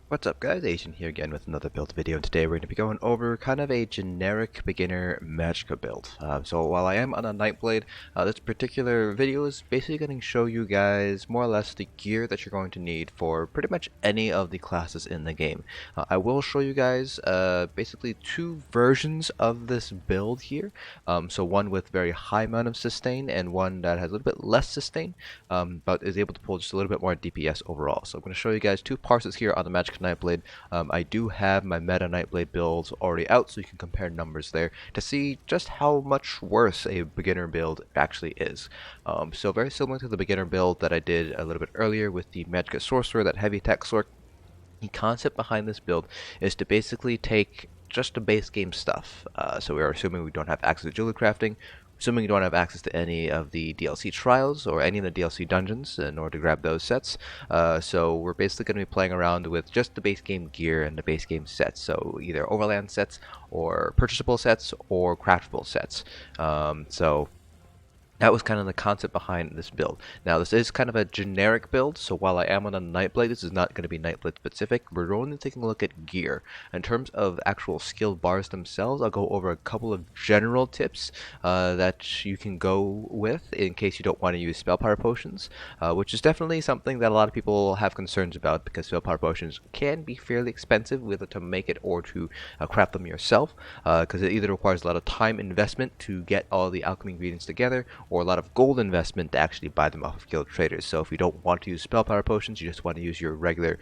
What's up guys, Asian here again with another build video, and today we're going to be going over kind of a generic beginner Magicka build. So while I am on a Nightblade, this particular video is basically going to show you guys more or less the gear that you're going to need for pretty much any of the classes in the game. I will show you guys basically two versions of this build here. So one with very high amount of sustain and one that has a little bit less sustain, but is able to pull just a little bit more DPS overall. So I'm going to show you guys two parses here on the Magicka Nightblade. I do have my meta Nightblade builds already out, so you can compare numbers there to see just how much worse a beginner build actually is. So very similar to the beginner build that I did a little bit earlier with the Magicka Sorcerer, that heavy attack sword. The concept behind this build is to basically take just the base game stuff. So we're assuming we don't have access to Jewelrycrafting, assuming you don't have access to any of the DLC trials or any of the DLC dungeons in order to grab those sets. So we're basically going to be playing around with just the base game gear and the base game sets. So either overland sets or purchasable sets or craftable sets. So that was kind of the concept behind this build. Now, this is kind of a generic build, so while I am on a Nightblade, this is not going to be Nightblade specific. We're only taking a look at gear. In terms of actual skill bars themselves, I'll go over a couple of general tips that you can go with in case you don't want to use spell power potions, which is definitely something that a lot of people have concerns about, because spell power potions can be fairly expensive whether to make it or to craft them yourself, because it either requires a lot of time investment to get all the alchemy ingredients together, or a lot of gold investment to actually buy them off of guild traders. So if you don't want to use spell power potions, you just want to use your regular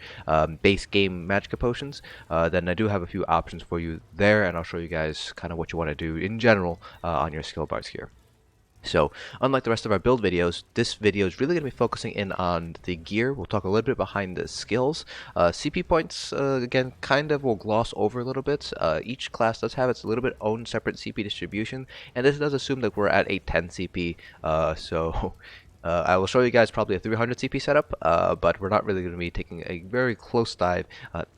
base game Magicka potions, then I do have a few options for you there, and I'll show you guys kind of what you want to do in general on your skill bars here. So, unlike the rest of our build videos, this video is really going to be focusing in on the gear. We'll talk a little bit behind the skills. CP points, again, kind of will gloss over a little bit. Each class does have its little bit own separate CP distribution, and this does assume that we're at a 10 CP, so... I will show you guys probably a 300 CP setup, but we're not really going to be taking a very close dive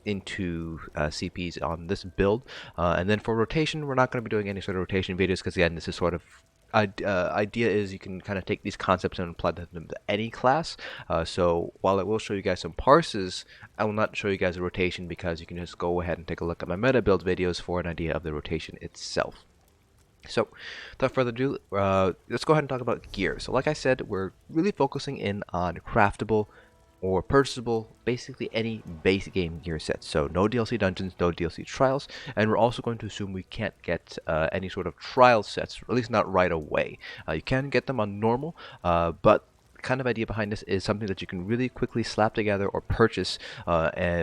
into CPs on this build. And then for rotation, we're not going to be doing any sort of rotation videos, because again, this is sort of idea is you can kind of take these concepts and apply them to any class. So while I will show you guys some parses, I will not show you guys a rotation, because you can just go ahead and take a look at my meta build videos for an idea of the rotation itself. So, without further ado, let's go ahead and talk about gear. So like I said, we're really focusing in on craftable or purchasable, basically any base game gear sets. So no DLC dungeons, no DLC trials, and we're also going to assume we can't get any sort of trial sets, or at least not right away. You can get them on normal, but kind of idea behind this is something that you can really quickly slap together or purchase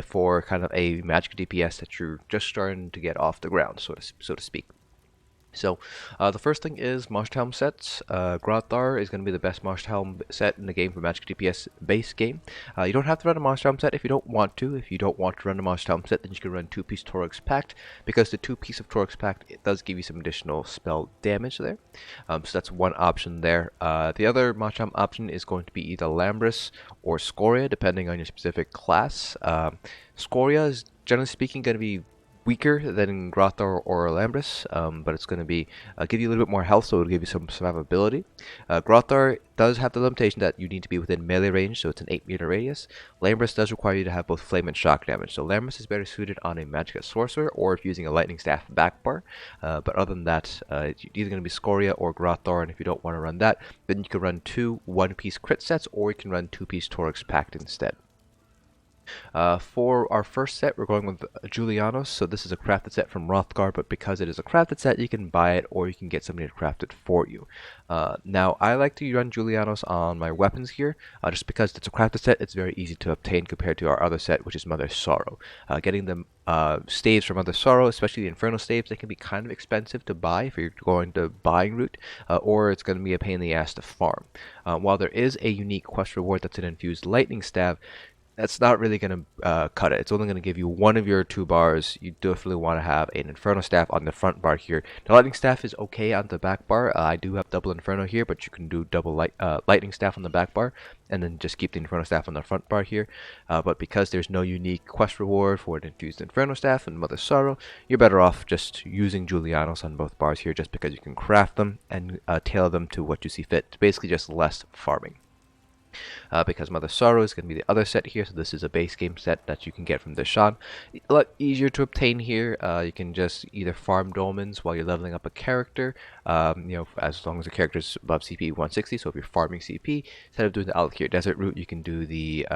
for kind of a Magicka DPS that you're just starting to get off the ground, so to speak. So, the first thing is Marshhelm sets. Grothar is going to be the best Marshhelm set in the game for Magicka DPS base game. You don't have to run a Marshhelm set if you don't want to. If you don't want to run a Marshhelm set, then you can run 2-piece Torix Pact, because the 2-piece of Torix Pact, it does give you some additional spell damage there. So that's one option there. The other Marshhelm option is going to be either Lambris or Scoria, depending on your specific class. Scoria is, generally speaking, going to be weaker than Grothar or Lambris, but it's going to be give you a little bit more health, so it'll give you some survivability. Grothar does have the limitation that you need to be within melee range, so it's an 8-meter radius. Lambris does require you to have both flame and shock damage, so Lambris is better suited on a Magicka Sorcerer or if using a lightning staff back bar. But other than that, it's either going to be Scoria or Grothar, and if you don't want to run that, then you can run 2 1-piece crit sets, or you can run 2-piece Torix Pact instead. For our first set, we're going with Julianos. So this is a crafted set from Hrothgar, but because it is a crafted set, you can buy it or you can get somebody to craft it for you. Now, I like to run Julianos on my weapons here, just because it's a crafted set, it's very easy to obtain compared to our other set, which is Mother's Sorrow. Getting the staves from Mother's Sorrow, especially the Inferno staves, they can be kind of expensive to buy if you're going the buying route, or it's going to be a pain in the ass to farm. While there is a unique quest reward that's an infused lightning staff, that's not really going to cut it. It's only going to give you one of your 2 bars. You definitely want to have an Inferno Staff on the front bar here. The Lightning Staff is okay on the back bar. I do have double Inferno here, but you can do double Lightning Staff on the back bar, and then just keep the Inferno Staff on the front bar here. But because there's no unique quest reward for an infused Inferno Staff and Mother's Sorrow, you're better off just using Julianos on both bars here, just because you can craft them and tailor them to what you see fit. It's basically just less farming. because Mother Sorrow is going to be the other set here. So this is a base game set that you can get from Deshawn. A lot easier to obtain here. You can just either farm dolmens while you're leveling up a character, as long as the character is above CP 160. So if you're farming CP, instead of doing the Alkir Desert route, you can do the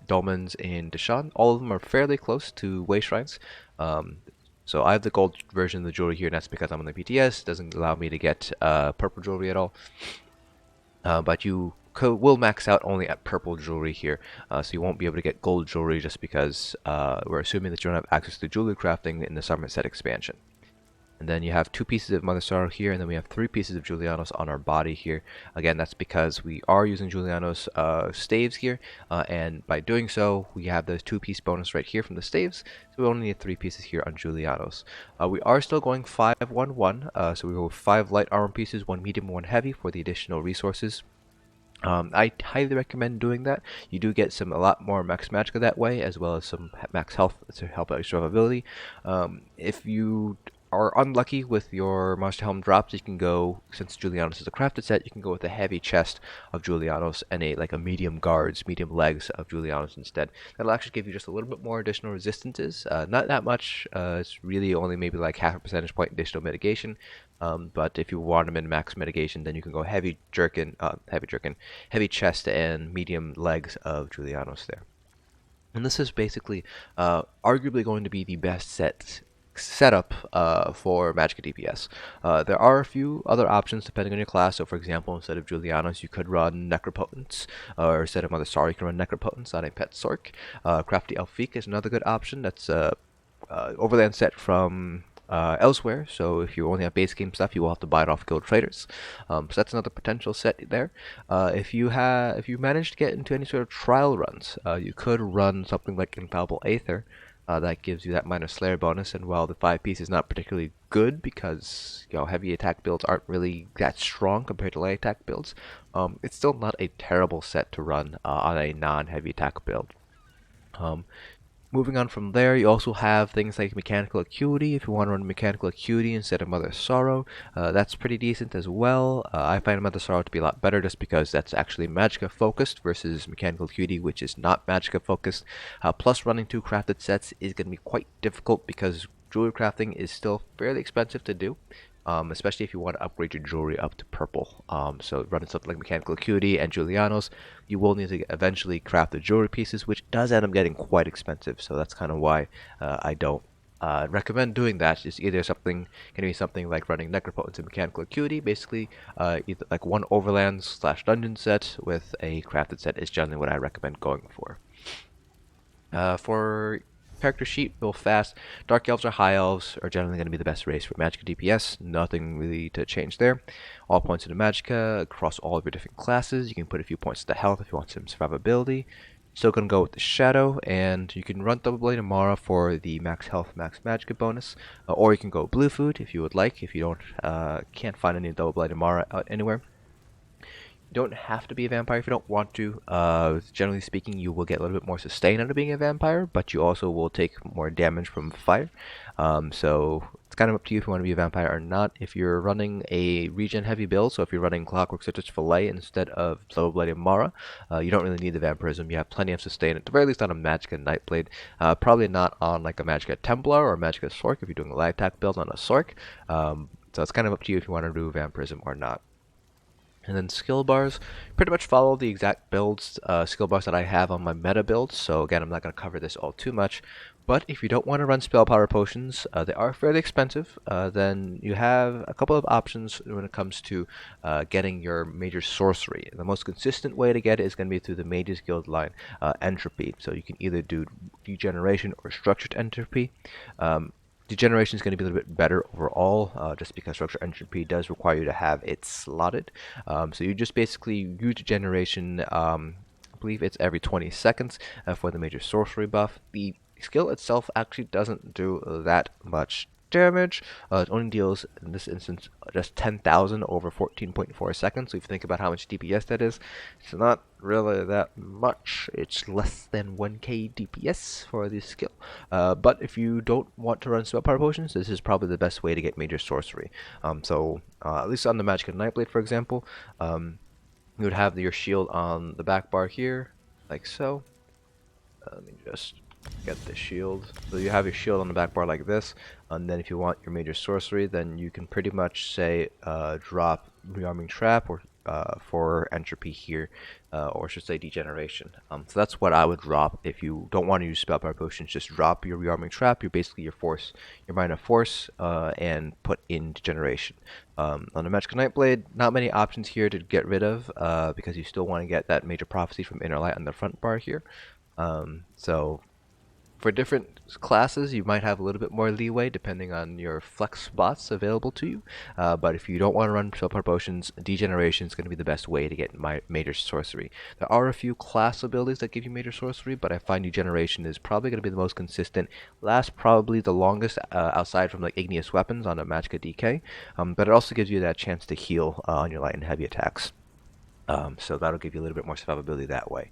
dolmens in Deshawn. All of them are fairly close to Way Shrines. So I have the gold version of the jewelry here, and that's because I'm on the PTS. It doesn't allow me to get purple jewelry at all. But you will max out only at purple jewelry here, so you won't be able to get gold jewelry just because we're assuming that you don't have access to jewelry crafting in the summer set expansion. And then you have 2 pieces of Mother Sorrow here, and then we have 3 pieces of Julianos on our body here. Again, that's because we are using Julianos staves here, and by doing so, we have the 2-piece bonus right here from the staves, so we only need 3 pieces here on Julianos. We are still going 5-1-1, so we go with 5 light armor pieces, 1 medium, 1 heavy for the additional resources. I highly recommend doing that. You do get a lot more max magicka that way, as well as some max health to help out your survivability. If you are unlucky with your Monster Helm drops, you can go, since Julianos is a crafted set, you can go with a heavy chest of Julianos and a medium guards, medium legs of Julianos instead. That'll actually give you just a little bit more additional resistances. Not that much. It's really only maybe like half a percentage point additional mitigation. But if you want to min-max mitigation, then you can go heavy chest and medium legs of Julianos there. And this is basically arguably going to be the best setup for Magicka DPS. There are a few other options depending on your class. So for example, instead of Julianos, you could run Necropotence, or instead of Mother Sorrow, you can run Necropotence on a pet Sork. Crafty Elfique is another good option. That's overland set from Elsweyr, so if you only have base game stuff, you will have to buy it off guild traders. So that's another potential set there. If you manage to get into any sort of trial runs, you could run something like Infallible Aether. That gives you that minor Slayer bonus, and while the 5-piece is not particularly good because heavy attack builds aren't really that strong compared to light attack builds, it's still not a terrible set to run on a non-heavy attack build. Moving on from there, you also have things like Mechanical Acuity. If you want to run Mechanical Acuity instead of Mother Sorrow, that's pretty decent as well. I find Mother Sorrow to be a lot better just because that's actually Magicka focused versus Mechanical Acuity, which is not Magicka focused. Plus, running 2 crafted sets is going to be quite difficult because jewelry crafting is still fairly expensive to do. Especially if you want to upgrade your jewelry up to purple. So running something like Mechanical Acuity and Julianos, you will need to eventually craft the jewelry pieces, which does end up getting quite expensive. So that's kind of why I don't recommend doing that. It's either going to be something like running Necropotence and Mechanical Acuity, basically either like 1 Overlands/dungeon set with a crafted set is generally what I recommend going for. For character sheet, real fast. Dark Elves or High Elves are generally going to be the best race for Magicka DPS. Nothing really to change there. All points into Magicka across all of your different classes. You can put a few points to health if you want some survivability. Still going to go with the Shadow, and you can run Double Blade Amara for the max health, max Magicka bonus, or you can go Blue Food if you would like. If you can't find any Double Blade Amara out anywhere. You don't have to be a vampire if you don't want to. Generally speaking, you will get a little bit more sustain out of being a vampire, but you also will take more damage from fire. So it's kind of up to you if you want to be a vampire or not. If you're running a regen heavy build, so if you're running Clockwork Citrus Fillet instead of Double Blade Mara, you don't really need the vampirism. You have plenty of sustain, at the very least on a Magicka Nightblade. Probably not on like a Magicka Templar or a Magicka Sork if you're doing a light attack build on a Sork. So it's kind of up to you if you want to do vampirism or not. And then skill bars pretty much follow the exact skill bars that I have on my meta builds. So again, I'm not going to cover this all too much. But if you don't want to run spell power potions, they are fairly expensive. Then you have a couple of options when it comes to getting your major sorcery. The most consistent way to get it is going to be through the Mages Guild line entropy. So you can either do degeneration or structured entropy. Degeneration is going to be a little bit better overall, just because structure entropy does require you to have it slotted. So you just basically use degeneration, I believe it's every 20 seconds for the major sorcery buff. The skill itself actually doesn't do that much damage. It only deals, in this instance, just 10,000 over 14.4 seconds. So if you think about how much DPS that is, it's not really that much. It's less than 1k DPS for this skill. But if you don't want to run spell power potions, this is probably the best way to get major sorcery. So at least on the Magicka Nightblade, for example, You would have your shield on the back bar here, like so. Let me just get the shield. So you have your shield on the back bar like this, and then if you want your major sorcery, then you can pretty much say drop Rearming Trap or for entropy here, or I should say degeneration. So that's what I would drop if you don't want to use spell power potions. Just drop your Rearming Trap, your basically your force, your minor force, and put in degeneration. On the Magicka Nightblade, not many options here to get rid of, because you still want to get that major prophecy from Inner Light on the front bar here. So for different classes, you might have a little bit more leeway depending on your flex spots available to you. But if you don't want to run spell power potions, degeneration is going to be the best way to get major sorcery. There are a few class abilities that give you major sorcery, but I find degeneration is probably going to be the most consistent. Lasts probably the longest outside from like igneous weapons on a Magicka DK, but it also gives you that chance to heal on your light and heavy attacks. So that'll give you a little bit more survivability that way.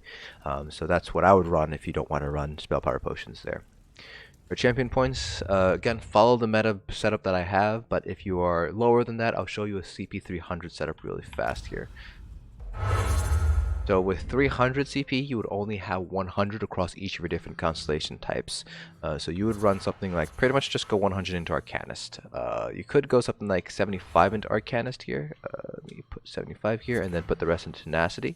So that's what I would run if you don't want to run spell power potions there. For champion points, again, follow the meta setup that I have, but if you are lower than that, I'll show you a CP 300 setup really fast here. So with 300 CP, you would only have 100 across each of your different constellation types. So you would run something like, pretty much just go 100 into Arcanist. You could go something like 75 into Arcanist here. Let me put 75 here, and then put the rest into Tenacity.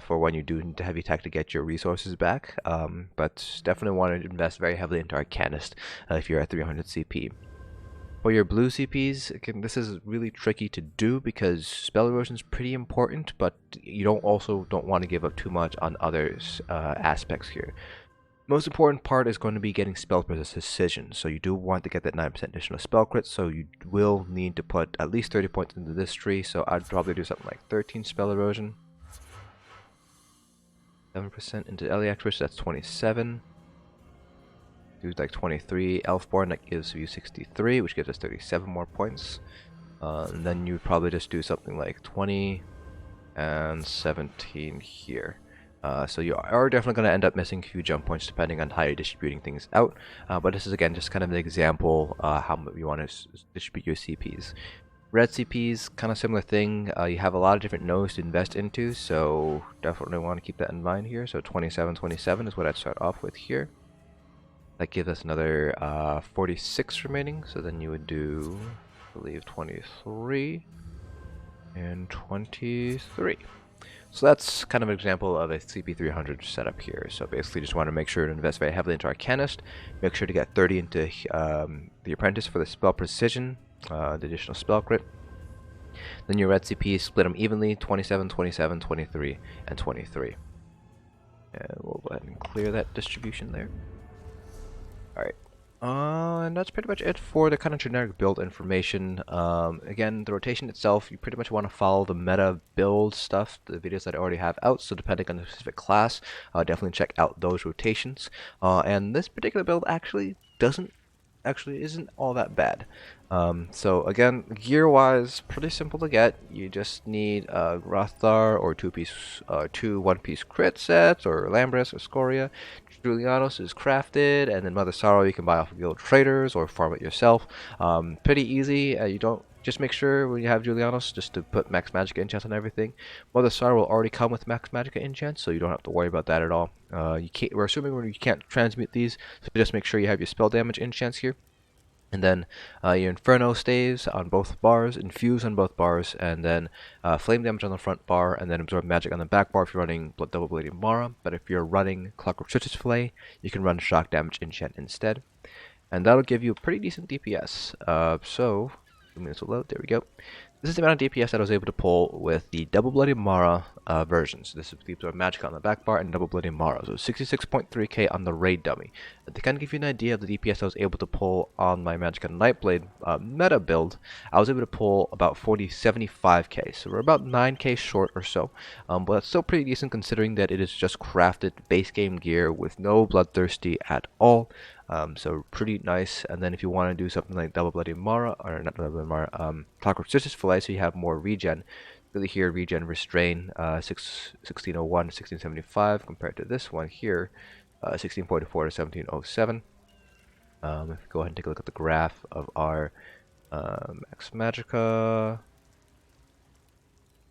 For when you do need to heavy attack to get your resources back. But definitely want to invest very heavily into Arcanist if you're at 300 CP. For your blue CPs, again, this is really tricky to do because spell erosion is pretty important, but you don't want to give up too much on other aspects here. Most important part is going to be getting spell precision, so you do want to get that 9% additional spell crit, so you will need to put at least 30 points into this tree, so I'd probably do something like 13 spell erosion. 7% into Eliax, that's 27. Do like 23 Elfborn, that gives you 63, which gives us 37 more points. And then you would probably just do something like 20 and 17 here. So you are definitely going to end up missing a few jump points depending on how you're distributing things out. But this is again just kind of an example how you want to distribute your CPs. Red CPs, kind of similar thing. You have a lot of different nodes to invest into, so definitely want to keep that in mind here. So 27, 27 is what I'd start off with here. That gives us another 46 remaining, so then you would do, I believe, 23 and 23. So that's kind of an example of a CP300 setup here. So basically just want to make sure to invest very heavily into Arcanist, make sure to get 30 into the Apprentice for the spell precision, the additional spell crit. Then your red CP, split them evenly, 27, 27, 23, and 23. And we'll go ahead and clear that distribution there. Alright, and that's pretty much it for the kind of generic build information. Again, the rotation itself, you pretty much want to follow the meta build stuff, the videos that I already have out, so depending on the specific class, definitely check out those rotations. And this particular build actually isn't all that bad. So again, gear-wise, pretty simple to get. You just need Rothar or two one-piece crit sets, or Lambris or Scoria. Julianos is crafted, and then Mother Sorrow you can buy off of guild traders or farm it yourself. Pretty easy. You don't just make sure when you have Julianos just to put max Magicka enchants on everything. Mother Sorrow will already come with max Magicka enchants, so you don't have to worry about that at all. We're assuming you can't transmute these, so just make sure you have your spell damage enchants here. And then your Inferno staves on both bars, Infuse on both bars, and then Flame damage on the front bar, and then Absorb Magic on the back bar if you're running Double Bladed Mara. But if you're running Clockwork Citrus Fillet, you can run Shock Damage enchant instead. And that'll give you a pretty decent DPS. So, 2 minutes will load, there we go. This is the amount of DPS that I was able to pull with the Double Bloody Mara versions. This is the Absorb Magic on the back bar and Double Bloody Mara. So 66.3k on the raid dummy. To kind of give you an idea of the DPS I was able to pull on my Magicka Nightblade meta build, I was able to pull about 75k. So we're about 9k short or so. But that's still pretty decent considering that it is just crafted base game gear with no Bloodthirsty at all. So pretty nice. And then if you want to do something like Double Bloody Mara, or not Double Bloody Mara, Clockwork Citrus Fillet, so you have more regen. Really here, regen Restrain 1601 to 1675 compared to this one here, 1644 to 1707. If we go ahead and take a look at the graph of our Max Magicka.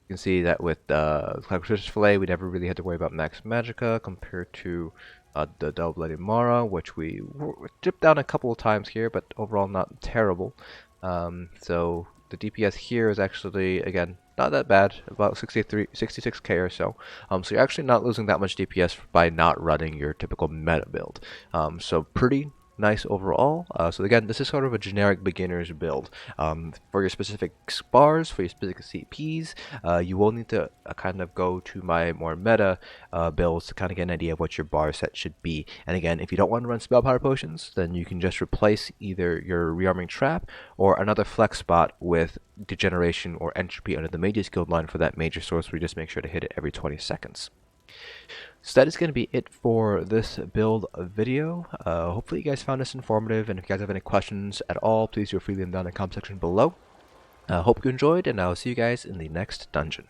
You can see that with Fish Fillet, we never really had to worry about max Magicka compared to the Double-Blooded Mara, which we dipped down a couple of times here, but overall not terrible. So the DPS here is actually, again, not that bad, about 66k or so. So you're actually not losing that much DPS by not running your typical meta build. So pretty nice overall. So again, this is sort of a generic beginner's build. For your specific spars, for your specific CPs, you will need to kind of go to my more meta builds to kind of get an idea of what your bar set should be. And again, if you don't want to run spell power potions, then you can just replace either your rearming trap or another flex spot with degeneration or entropy under the mage's guild line for that major source where you just make sure to hit it every 20 seconds. So that is going to be it for this build video. Hopefully you guys found this informative, and if you guys have any questions at all, please feel free to leave them down in the comment section below. Hope you enjoyed, and I'll see you guys in the next dungeon.